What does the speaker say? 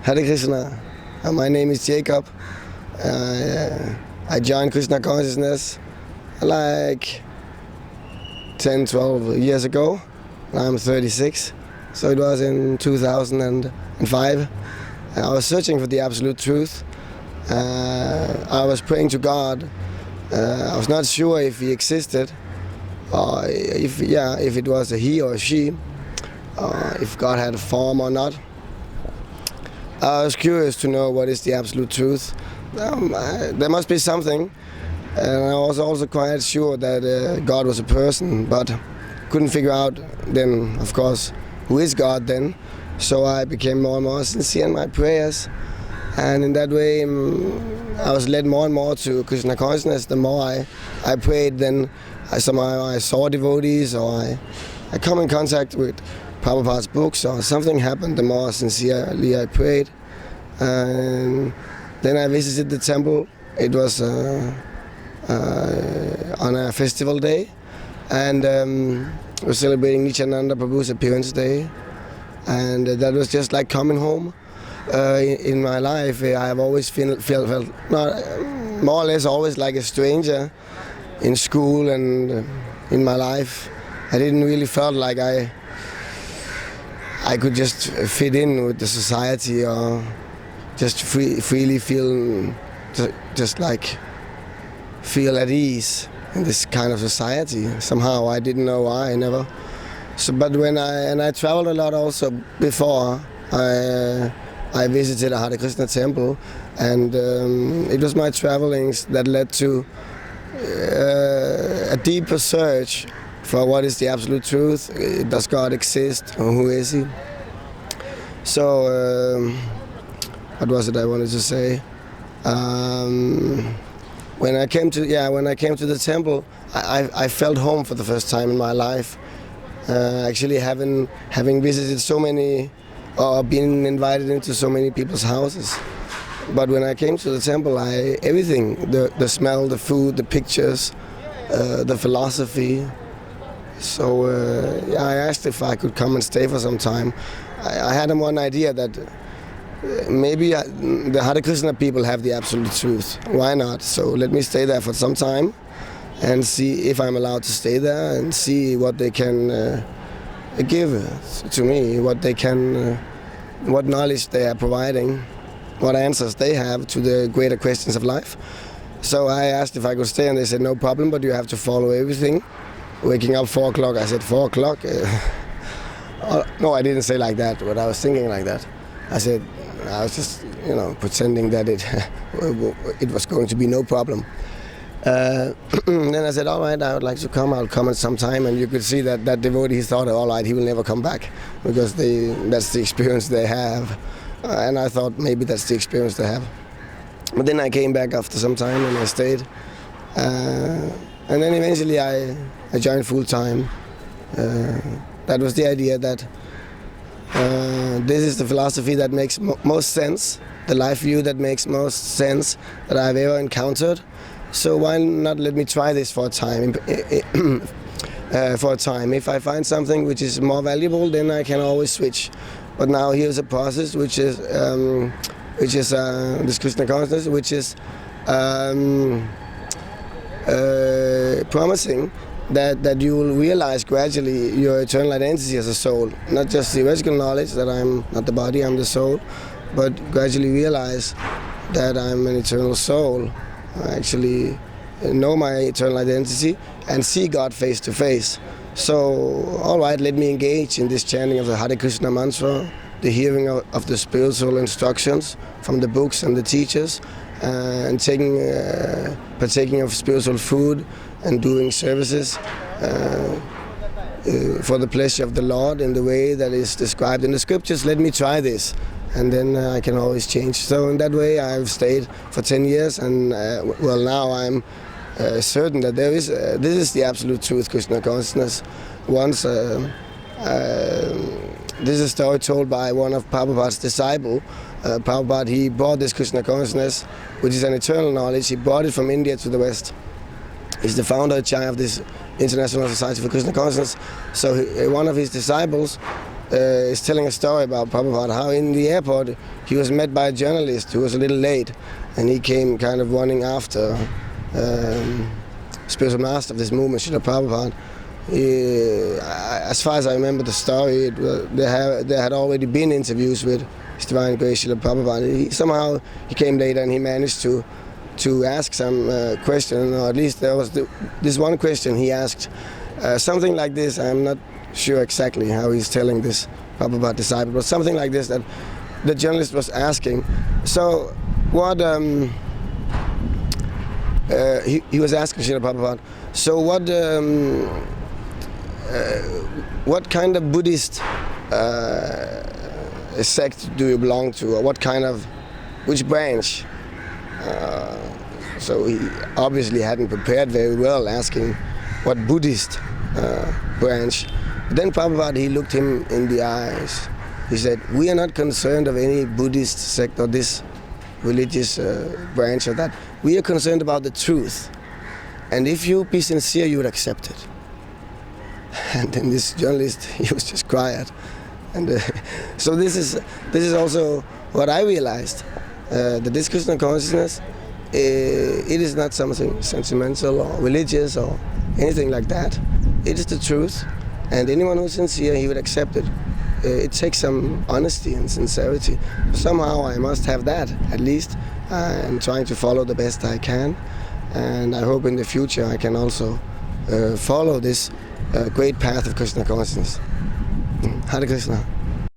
Hare Krishna. My name is Jacob. I joined Krishna consciousness like 10, 12 years ago. I'm 36, so it was in 2005. I was searching for the absolute truth. I was praying to God. I was not sure if He existed, or if it was a he or a she, if God had a form or not. I was curious to know what is the absolute truth. There must be something, and I was also quite sure that God was a person, but couldn't figure out then, of course, who is God then. So I became more and more sincere in my prayers, and in that way I was led more and more to Krishna consciousness. The more I prayed, then somehow I saw devotees, or I come in contact with Prabhupada's books, or something happened the more sincerely I prayed. And then I visited the temple. It was on a festival day, and we're celebrating Nityananda Prabhu's appearance day, and that was just like coming home. In my life, I have always felt not, more or less always like a stranger in school and in my life. I didn't really felt like I could just fit in with the society, or just freely feel, just like feel at ease in this kind of society. Somehow I didn't know why, never. So, but when I traveled a lot also before. I visited a Hare Krishna temple, and it was my travelings that led to a deeper search for what is the absolute truth. Does God exist, or who is He? So, what was it I wanted to say? When I came to the temple, I felt home for the first time in my life. Actually, having visited so many, or been invited into so many people's houses. But when I came to the temple, everything, the smell, the food, the pictures, the philosophy. So I asked if I could come and stay for some time. I had one idea that maybe the Hare Krishna people have the absolute truth. Why not? So let me stay there for some time and see if I'm allowed to stay there, and see what they can give to me, what knowledge they are providing, what answers they have to the greater questions of life. So I asked if I could stay, and they said no problem, but you have to follow everything. Waking up 4 o'clock, I said 4 o'clock? No, I didn't say like that, but I was thinking like that. I was just, pretending that it was going to be no problem. Then I said, all right, I would like to come. I'll come at some time. And you could see that devotee, he thought, all right, he will never come back, because that's the experience they have. And I thought maybe that's the experience they have. But then I came back after some time, and I stayed. And then eventually I joined full time. That was the idea that this is the philosophy that makes most sense, the life view that makes most sense that I've ever encountered. So why not let me try this for a time? If I find something which is more valuable, then I can always switch. But now here's a process which is this Krishna consciousness, which is promising that you will realize gradually your eternal identity as a soul, not just theoretical knowledge that I'm not the body, I'm the soul, but gradually realize that I'm an eternal soul. I actually know my eternal identity and see God face to face. So, all right, let me engage in this chanting of the Hare Krishna mantra, the hearing of the spiritual instructions from the books and the teachers, and partaking of spiritual food and doing services for the pleasure of the Lord in the way that is described in the scriptures. Let me try this, and then I can always change. So in that way I've stayed for 10 years, and now I'm certain that this is the absolute truth, Krishna consciousness. Once this is a story told by one of Prabhupada's disciples. Prabhupada, he brought this Krishna consciousness, which is an eternal knowledge. He brought it from India to the West. He's the founder of this International Society for Krishna Consciousness. So one of his disciples is telling a story about Prabhupada, how in the airport he was met by a journalist who was a little late, and he came kind of running after spiritual master of this movement, Srila Prabhupada. As far as I remember the story, there had already been interviews with His Divine Grace Srila Prabhupada. Somehow he came later and he managed to ask some question, or at least there was this one question he asked, something like this. I'm not sure exactly how he's telling this Prabhupada disciple, but something like this, that the journalist was asking. So what he was asking Srila Prabhupada, so what kind of Buddhist sect do you belong to, or which branch? So he obviously hadn't prepared very well, asking what Buddhist branch. Then Prabhupada, he looked him in the eyes. He said, we are not concerned of any Buddhist sect or this religious branch or that. We are concerned about the truth. And if you be sincere, you would accept it. And then this journalist, he was just quiet. And so this is also what I realized, that this Krishna consciousness, it is not something sentimental or religious or anything like that. It is the truth, and anyone who's sincere, he would accept it. It takes some honesty and sincerity. Somehow I must have that, at least. I'm trying to follow the best I can, and I hope in the future I can also follow this great path of Krishna consciousness. Hare Krishna.